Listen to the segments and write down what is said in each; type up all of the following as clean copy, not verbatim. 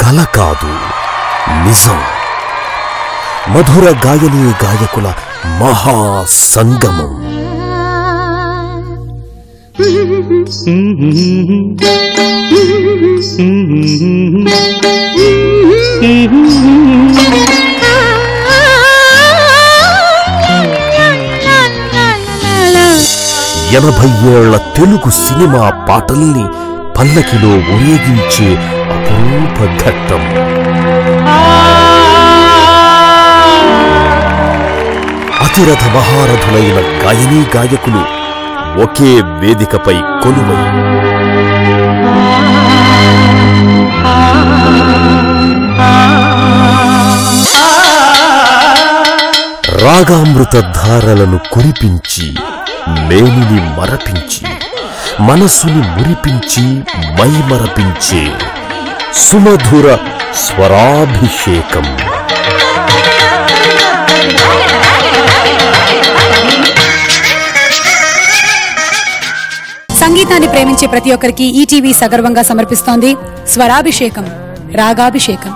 కల కాదు, నిజం. మధుర గాయనీ గాయకుల మహాసంగమం. ఎనభై ఏళ్ల తెలుగు సినిమా పాటల్ని పల్లకిలో ఊరేగించే అపూర్వ ఘట్టం. అతిరథ మహారథులైన గాయనీ గాయకులు ఒకే వేదికపై కొలువై రాగామృత ధారలను కురిపించి, మేనిని మరపించి, మనసుని మురిపించి మైమరపించే సుమధుర స్వరాభిషేకం. సంగీతాన్ని ప్రేమించే ప్రతి ఒక్కరికి ఈటీవీ సగర్వంగా సమర్పిస్తోంది స్వరాభిషేకం, రాగాభిషేకం.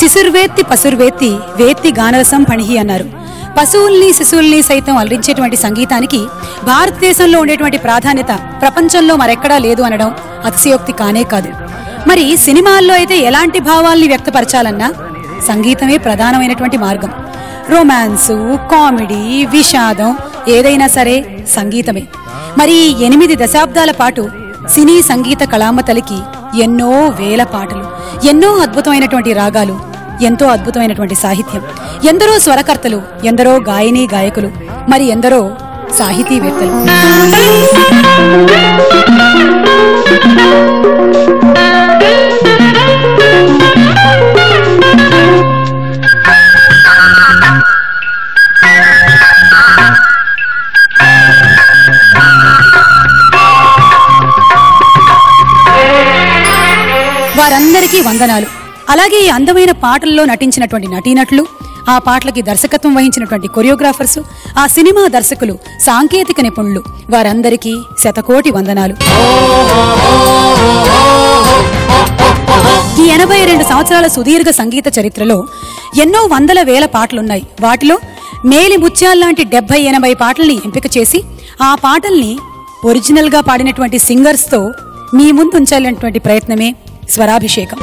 శిశుర్వేత్తి పశుర్వేత్తి వేత్తి గానరసం పణిహి అన్నారు. పశువుల్ని శిశువుల్ని సైతం అలరించేటువంటి సంగీతానికి భారతదేశంలో ఉండేటువంటి ప్రాధాన్యత ప్రపంచంలో మరెక్కడా లేదు అనడం అతిశయోక్తి కానే కాదు. మరి సినిమాల్లో అయితే ఎలాంటి భావాల్ని వ్యక్తపరచాలన్నా సంగీతమే ప్రధానమైనటువంటి మార్గం. రొమాన్సు, కామెడీ, విషాదం ఏదైనా సరే సంగీతమే. మరి 8 దశాబ్దాల పాటు సినీ సంగీత కళామతలికి ఎన్నో వేల పాటలు, ఎన్నో అద్భుతమైనటువంటి రాగాలు, ఎంతో అద్భుతమైనటువంటి సాహిత్యం, ఎందరో స్వరకర్తలు, ఎందరో గాయనీ గాయకులు, మరి ఎందరో సాహితీవేత్తలు. వారందరికీ వందనాలు. అలాగే ఈ అందమైన పాటల్లో నటించినటువంటి నటీనటులు, ఆ పాటలకి దర్శకత్వం వహించినటువంటి కొరియోగ్రాఫర్స్, ఆ సినిమా దర్శకులు, సాంకేతిక నిపుణులు, వారందరికీ శతకోటి వందనాలు. ఈ 82 సంవత్సరాల సుదీర్ఘ సంగీత చరిత్రలో ఎన్నో వందల వేల పాటలున్నాయి. వాటిలో మేలి ముత్యాల్లాంటి 70-80 పాటల్ని ఎంపిక చేసి ఆ పాటల్ని ఒరిజినల్ గా పాడినటువంటి సింగర్స్ తో మీ ముందు ఉంచాలనేటువంటి ప్రయత్నమే స్వరాభిషేకం.